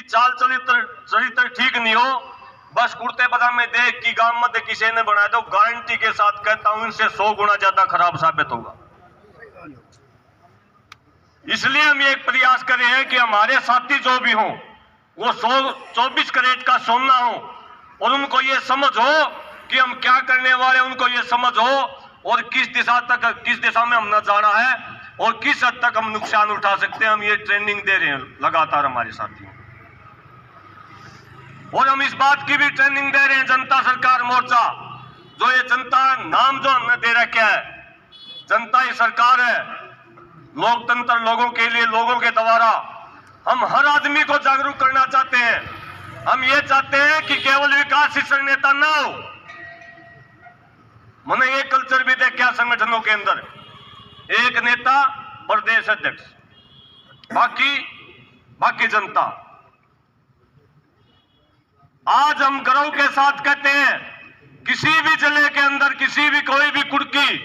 चाल चरित्र ठीक नहीं हो, बस कुर्ते पजामे देख की गांव में किसी ने बनाया तो गारंटी के साथ कहता हूं इनसे 100 गुना ज्यादा खराब साबित होगा। इसलिए हम ये प्रयास कर रहे हैं कि हमारे साथी जो भी हों वो 24 कैरेट का सोना हो और उनको ये समझ हो कि हम क्या करने वाले, उनको ये समझ हो और किस दिशा में हमने जाना है और किस हद तक हम नुकसान उठा सकते हैं। हम ये ट्रेनिंग दे रहे हैं लगातार हमारे साथियों, और हम इस बात की भी ट्रेनिंग दे रहे हैं जनता सरकार मोर्चा, जो ये जनता नाम जो हमने दे रखा है, जनता ही सरकार है, लोकतंत्र लोगों के लिए, लोगों के द्वारा। हम हर आदमी को जागरूक करना चाहते हैं। हम ये चाहते हैं कि केवल विकास शीर्षक नेता ना हो। मैंने ये कल्चर भी देखा संगठनों के अंदर, एक नेता प्रदेश अध्यक्ष, बाकी जनता। आज हम गर्व के साथ कहते हैं किसी भी जिले के अंदर किसी भी कोई भी कुड़की,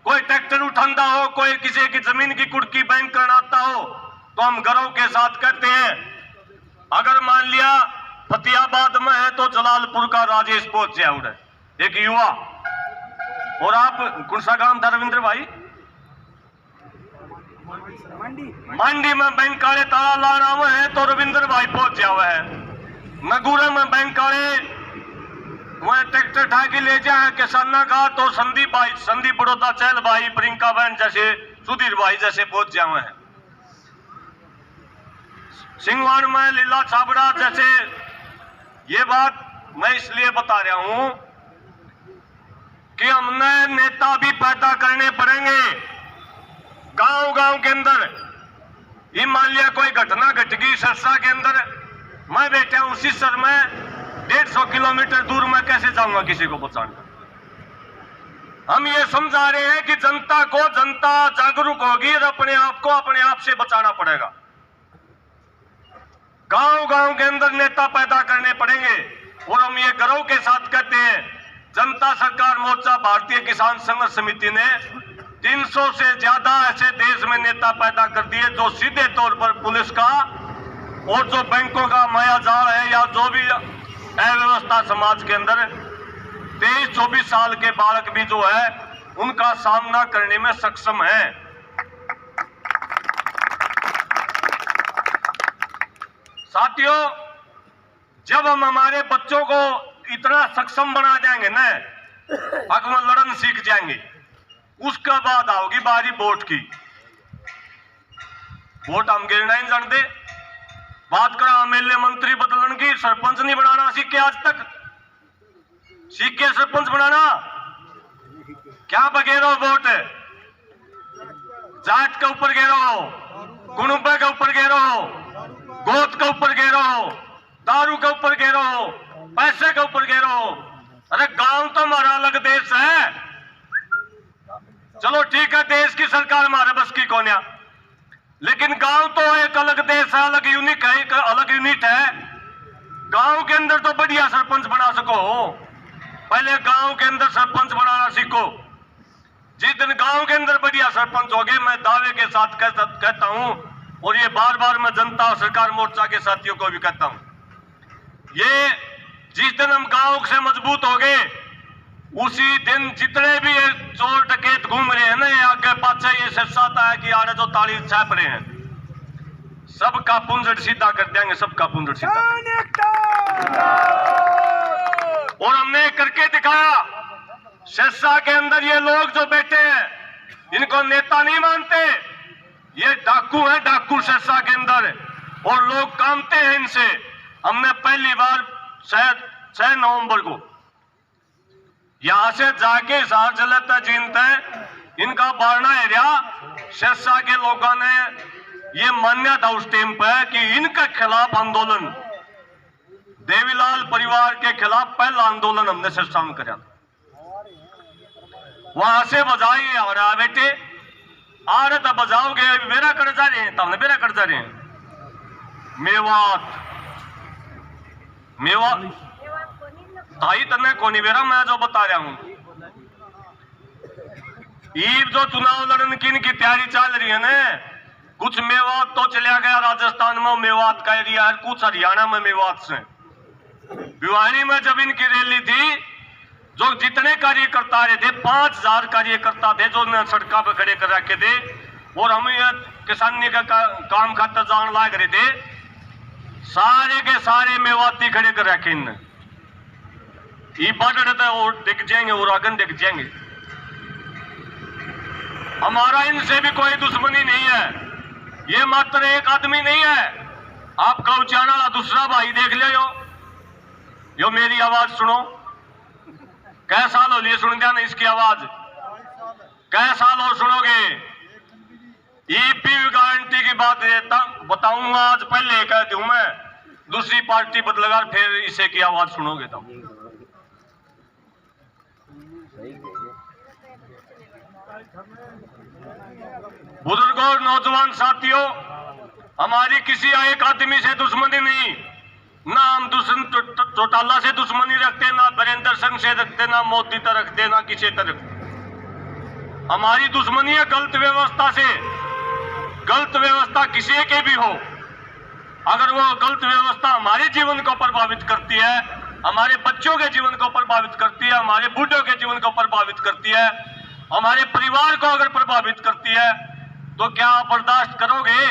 कोई ट्रैक्टर उठाता हो, कोई किसी की जमीन की कुड़की बैंक करनाता हो, तो हम गर्व के साथ कहते हैं अगर मान लिया फतेहाबाद में है तो जलालपुर का राजेश पहुंच जाए, एक युवा। और आप कौन सा गांव था रविंद्र भाई? मंडी में बैंक काले ताला लाना हुआ है तो रविंद्र भाई पहुंच जावा है। नगूरा में बैंक काले वह ट्रैक्टर उठा के ले जाए किसाना का तो संदीप बड़ौदा, चहल भाई, प्रियंका बहन जैसे, सुधीर भाई जैसे पहुंच जावे हैं। सिंहवाड़ में लीला छाबड़ा जैसे। ये बात मैं इसलिए बता रहा हूं कि हमने नेता भी पैदा करने पड़ेंगे गांव के अंदर। हिमालय कोई घटना घट गई सरसा के अंदर, मैं बैठा हूं सिसर में 150 किलोमीटर दूर, मैं कैसे जाऊंगा किसी को बचाने? हम ये समझा रहे हैं कि जनता जागरूक होगी और अपने आप को अपने आप से बचाना पड़ेगा। गांव के अंदर नेता पैदा करने पड़ेंगे। और हम ये गर्व के साथ कहते हैं जनता सरकार मोर्चा भारतीय किसान संघर्ष समिति ने 300 से ज्यादा ऐसे देश में नेता पैदा कर दिए जो सीधे तौर पर पुलिस का और जो बैंकों का मायाजाल है या जो भी अव्यवस्था समाज के अंदर 23-24 साल के बालक भी जो है उनका सामना करने में सक्षम है। साथियों, जब हम हमारे बच्चों को इतना सक्षम बना देंगे ना, अगर वो लड़न सीख जाएंगे, उसके बाद आओगी बारी वोट की। वोट हम गिरना ही जानते। बात करा एमएलए मंत्री बदलन की, सरपंच नहीं बनाना सीखे आज तक। सीखे सरपंच बनाना, क्या बगैरो वोट जात के ऊपर गेरो हो, कुणुबे के ऊपर गेरो हो, गोद के ऊपर गेरो हो, दारू के ऊपर गेरो हो, पैसे के ऊपर गेरो हो। अरे गांव तो हमारा अलग देश है। चलो ठीक है, देश की सरकार हमारे बस की कोन्या, लेकिन गांव तो एक अलग देश है, अलग यूनिक है, एक अलग यूनिट है। गांव के अंदर तो बढ़िया सरपंच बना सको। पहले गांव के अंदर सरपंच बनाना सीखो। जिस दिन गांव के अंदर बढ़िया सरपंच हो गए, मैं दावे के साथ कहता हूं, और ये बार बार मैं जनता और सरकार मोर्चा के साथियों को भी कहता हूं, ये जिस दिन हम गांव से मजबूत हो गए, उसी दिन जितने भी ये चोर डकैत घूम रहे हैं ना, ये आगे पाछे ये सस्ता है कि आड़े जो ताली छाप रहे हैं, सबका पुंजड़ सीधा कर देंगे, सबका पुंजड़ सीधा। और हमने करके दिखाया। सिरसा के अंदर ये लोग जो बैठे हैं, इनको नेता नहीं मानते, ये डाकू है, डाकू सिरसा के अंदर, और लोग कामते हैं इनसे। हमने पहली बार शायद 6 नवंबर को यहां से जाके हिसार जलता जीनते इनका बारना एरिया सिरसा के लोगों ने ये मान्या था उस टाइम पर कि इनके खिलाफ आंदोलन, देवीलाल परिवार के खिलाफ पहला आंदोलन हमने सिरसा में कराया। वहां से बजाइए और बेटे आ रहे तो बजाओगे, मेरा कर जा रहे हैं, तमने मेरा कर जा रहे हैं। मेवात ताई तने कोनी बेरा, मैं जो बता रहा हूं, ईब जो चुनाव लड़ने की इनकी तैयारी चल रही है ना, कुछ मेवात तो चला गया राजस्थान में, मेवात का एरिया है, कुछ हरियाणा में मेवात से। भिवानी में जब इनकी रैली थी, जो जितने कार्यकर्ता रहे थे 5000 कार्यकर्ता थे जो सड़क पे खड़े कर रखे थे, और हम किसानी का काम खातर जान लाग रहे थे, सारे के सारे मेवाती खड़े कर रखे इनने। ये बढ़ और दिख जाएंगे और आगन दिख जाएंगे। हमारा इनसे भी कोई दुश्मनी नहीं है, ये मात्र एक आदमी नहीं है। आपका उचाना दूसरा भाई देख ले, यो मेरी आवाज सुनो। कै साल हो लिए सुन दिया ना इसकी आवाज, कै साल और सुनोगे? ईपी गारंटी की बात बताऊंगा आज, पहले कह दूं मैं, दूसरी पार्टी बदलेगा फिर इसे की आवाज सुनोगे तो। बुजुर्गों और नौजवान साथियों, हमारी किसी एक आदमी से दुश्मनी नहीं, ना हम चौटाला से दुश्मनी रखते, ना वीरेंद्र सिंह से रखते, ना मोदी तक रखते, ना किसी तरह। हमारी दुश्मनी है गलत व्यवस्था से। गलत व्यवस्था किसी के भी हो, अगर वो गलत व्यवस्था हमारे जीवन को प्रभावित करती है, हमारे बच्चों के जीवन को प्रभावित करती है, हमारे बूढ़ों के जीवन को प्रभावित करती है, हमारे परिवार को अगर प्रभावित करती है, तो क्या आप बर्दाश्त करोगे?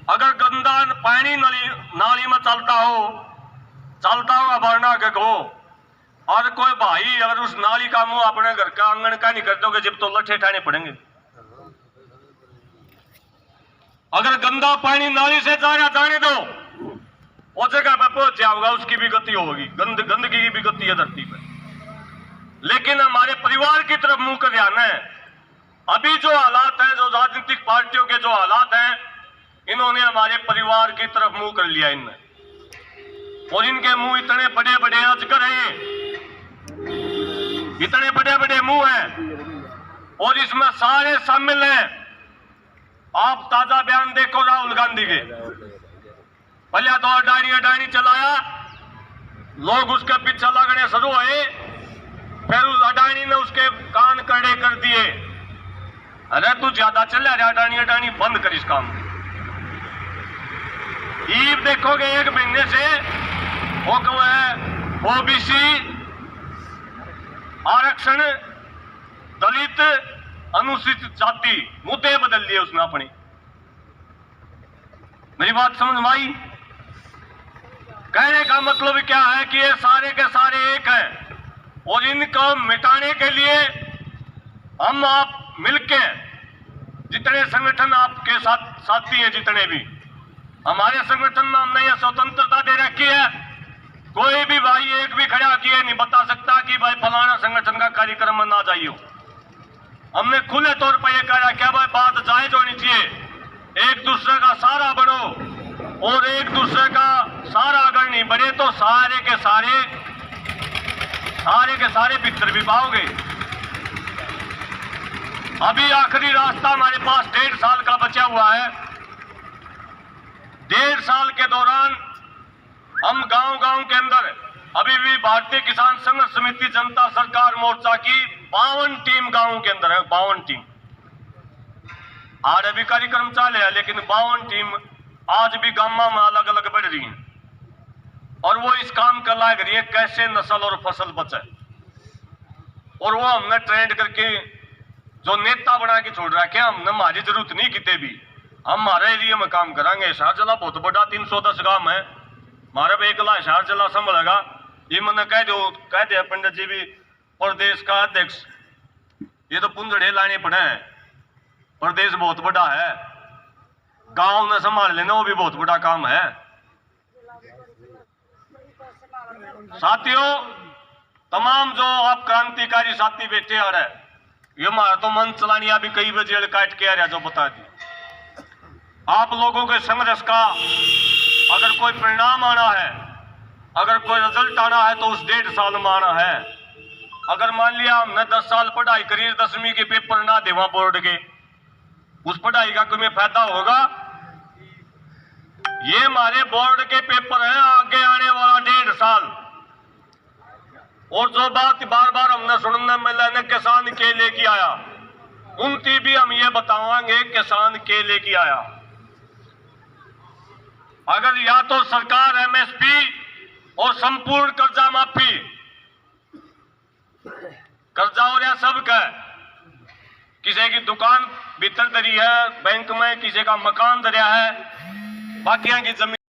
अगर गंदा पानी नाली में चलता होगा वरना के हो, और कोई भाई अगर उस नाली का मुंह अपने घर का आंगन का नहीं कर दोगे, जब तो लठे ठाने पड़ेंगे। अगर गंदा पानी नाली से जाने दो, वो जगह पे पहुंच जाओगा, उसकी भी गति होगी, गंदगी की भी गति है धरती पे। लेकिन हमारे परिवार की तरफ मुंह कर ध्यान है। अभी जो हालात हैं, जो राजनीतिक पार्टियों के जो हालात हैं, इन्होंने हमारे परिवार की तरफ मुंह कर लिया इनने, और इनके मुंह इतने बड़े बड़े अजगर हैं, इतने बड़े बड़े मुंह हैं, और इसमें सारे शामिल हैं। आप ताजा बयान देखो राहुल गांधी के, पहले तो अडानी चलाया, लोग उसके पीछे लगने शुरू हुए, फिर उस अडानी ने उसके कान कड़े कर दिए। अरे तू ज्यादा चल रहा अडानी, बंद कर इस काम। ईब देखोगे 1 महीने से वो क्यों है, ओबीसी आरक्षण, दलित, अनुसूचित जाति, मुद्दे बदल लिए उसने अपनी। मेरी बात समझ में आई? कहने का मतलब क्या है कि ये सारे के सारे एक हैं, और इनको मिटाने के लिए हम आप मिलके, जितने संगठन आपके साथ साथी हैं, जितने भी हमारे संगठन में, हमने यह स्वतंत्रता दे रखी है। कोई भी भाई एक भी खड़ा किए नहीं बता सकता कि भाई फलाना संगठन का कार्यक्रम में ना जाइयो। हमने खुले तौर पर यह कहा क्या भाई बात जायज होनी चाहिए, एक दूसरे का सहारा बनो, और एक दूसरे का सहारा अगर नहीं बने तो सारे के सारे पिक्चर भी पाओगे। अभी आखिरी रास्ता हमारे पास 1.5 साल का बचा हुआ है। 1.5 साल के दौरान हम गांव के अंदर अभी भी भारतीय किसान संघर्ष समिति जनता सरकार मोर्चा की 52 टीम गांव के अंदर है, 52 टीम। आज भी कार्यक्रम चाले है, लेकिन 52 टीम आज भी गांव में अलग अलग बढ़ रही हैं, और वो इस काम कर लाग रही है कैसे नस्ल और फसल बचे। और वो हमने ट्रेंड करके जो नेता बना के छोड़ रखे, हमने हमारी जरूरत नहीं कितने भी, हम हमारे एरिया में काम करांगे। हिसार जिला बहुत बड़ा 310 गांव है, हमारे भी एकला हिसार जिला संभलेगा। ये मैंने कह दे पंडित जी भी, प्रदेश का अध्यक्ष, ये तो पुंजड़े लाने पड़े हैं, प्रदेश बहुत बड़ा है, गांव ने संभाल लेना वो भी बहुत बड़ा काम है। साथियों, तमाम जो आप क्रांतिकारी साथी बैठे आ रहे, ये हमारा तो मन चलानिया भी कई बजे काट के आ रहा, जो बता दी आप लोगों के संघर्ष का अगर कोई परिणाम आना है, अगर कोई रिजल्ट आना है, तो उस 1.5 साल में आना है। अगर मान लिया हमने 10 साल पढ़ाई करी, 10वीं के पेपर ना देवा बोर्ड के, उस पढ़ाई का कोई फायदा होगा? ये हमारे बोर्ड के पेपर हैं, आगे आने वाला 1.5 साल। और जो बात बार बार हमने सुनने में लेने किसान के लेके आया, उनकी भी हम ये बतावांगे किसान के लेके आया। अगर या तो सरकार एमएसपी और संपूर्ण कर्जा माफी, कर्जा हो रहा सबका, किसी की दुकान भीतर दरी है बैंक में, किसी का मकान दरिया है, बाकियों की जमीन